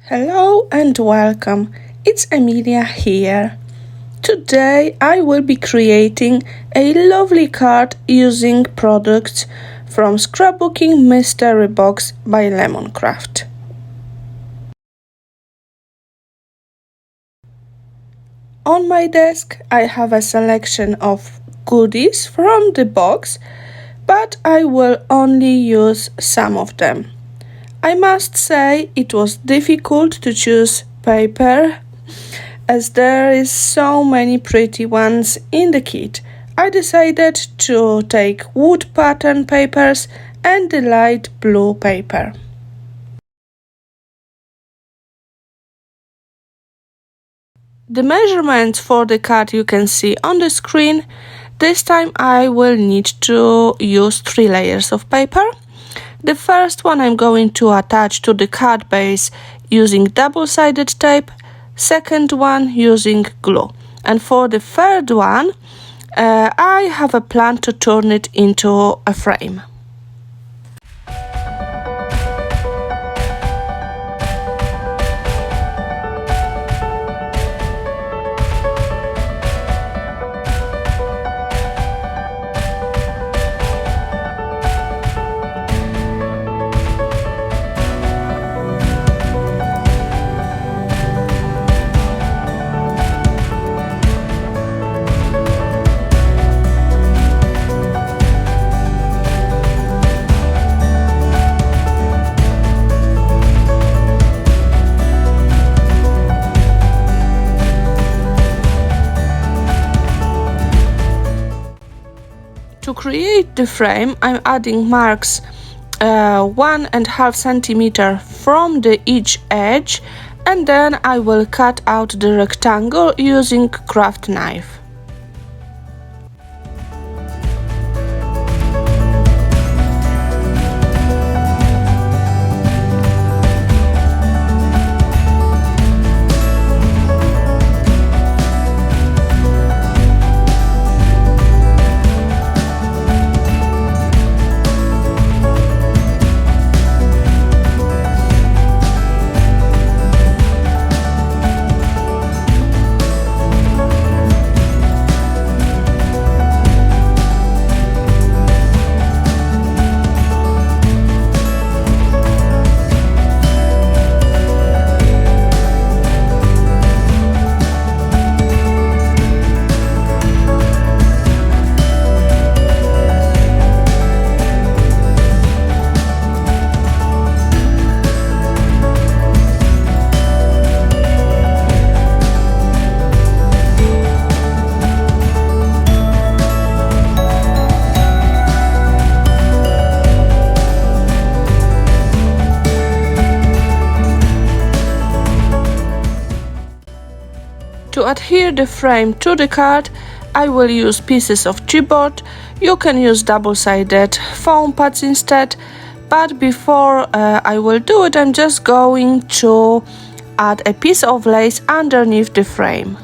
Hello and welcome, it's Emilia here. Today I will be creating a lovely card using products from Scrapbooking Mystery Box by Lemoncraft. On my desk I have a selection of goodies from the box, but I will only use some of them. I must say it was difficult to choose paper as there is so many pretty ones in the kit. I decided to take wood pattern papers and the light blue paper. The measurements for the card you can see on the screen. This time I will need to use 3 layers of paper. The first one I'm going to attach to the card base using double-sided tape, second one using glue. And for the third one, I have a plan to turn it into a frame. To create the frame, I'm adding marks 1.5 centimeter from each edge, and then I will cut out the rectangle using craft knife. To adhere the frame to the card, I will use pieces of chipboard. You can use double-sided foam pads instead, but before I will do it, I'm just going to add a piece of lace underneath the frame.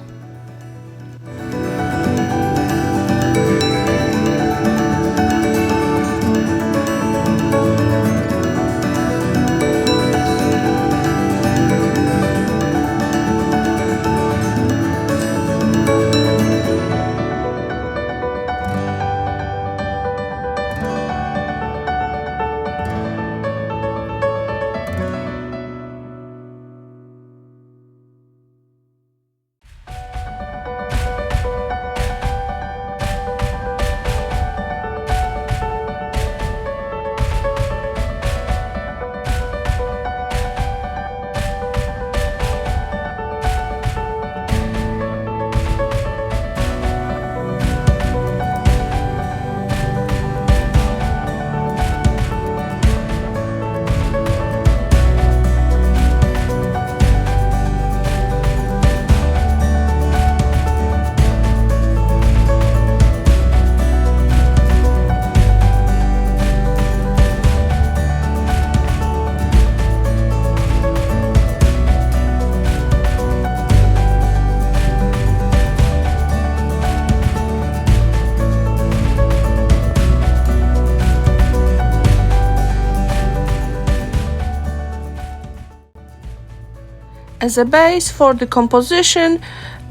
As a base for the composition,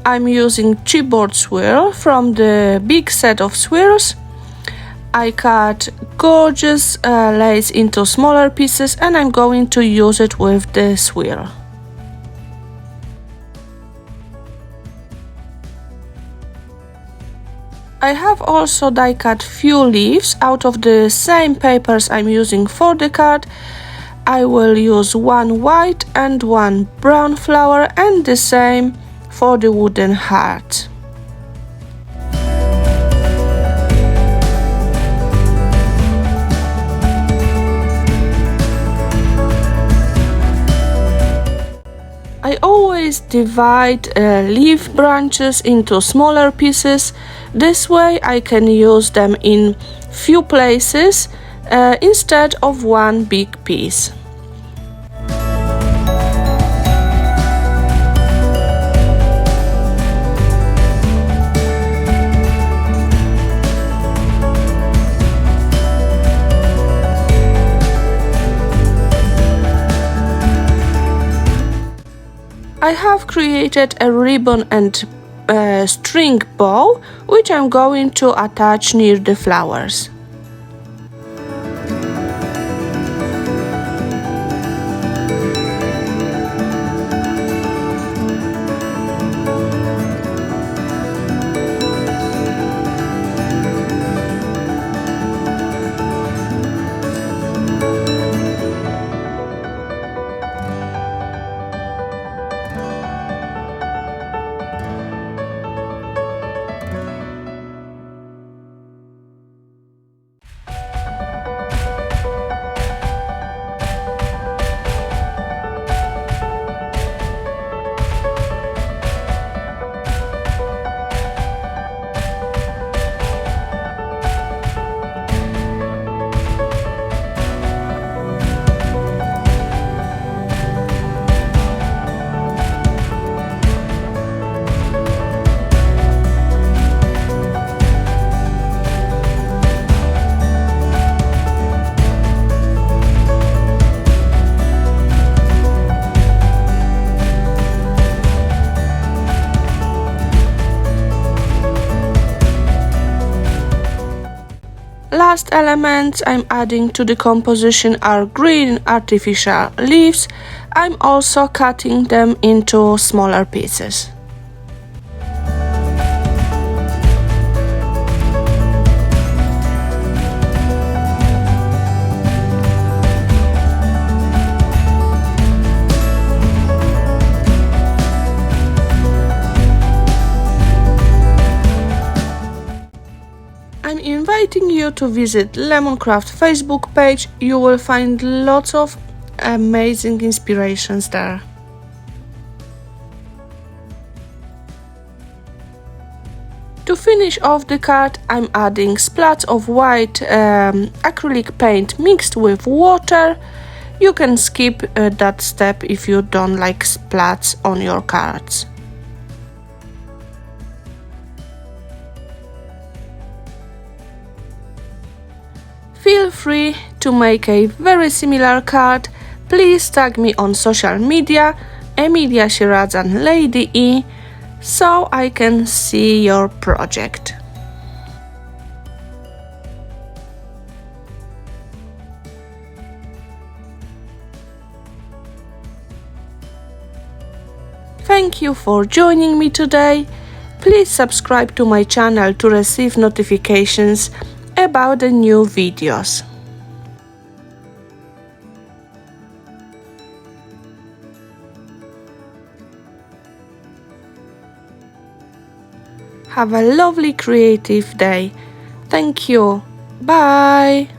I'm using chipboard swirl from the big set of swirls. I cut gorgeous lace into smaller pieces and I'm going to use it with the swirl. I have also die cut few leaves out of the same papers I'm using for the card. I will use one white and one brown flower and the same for the wooden heart. I always divide leaf branches into smaller pieces. This way I can use them in few places instead of one big piece. I have created a ribbon and string bow, which I'm going to attach near the flowers. Last elements I'm adding to the composition are green artificial leaves. I'm also cutting them into smaller pieces. I'm inviting you to visit Lemoncraft Facebook page. You will find lots of amazing inspirations there. To finish off the card, I'm adding splats of white acrylic paint mixed with water. You can skip that step if you don't like splats on your cards. Feel free to make a very similar card. Please tag me on social media, Emilia Sieradzan ladye, so I can see your project. Thank you for joining me today. Please subscribe to my channel to receive notifications about the new videos. Have a lovely creative day. Thank you. Bye.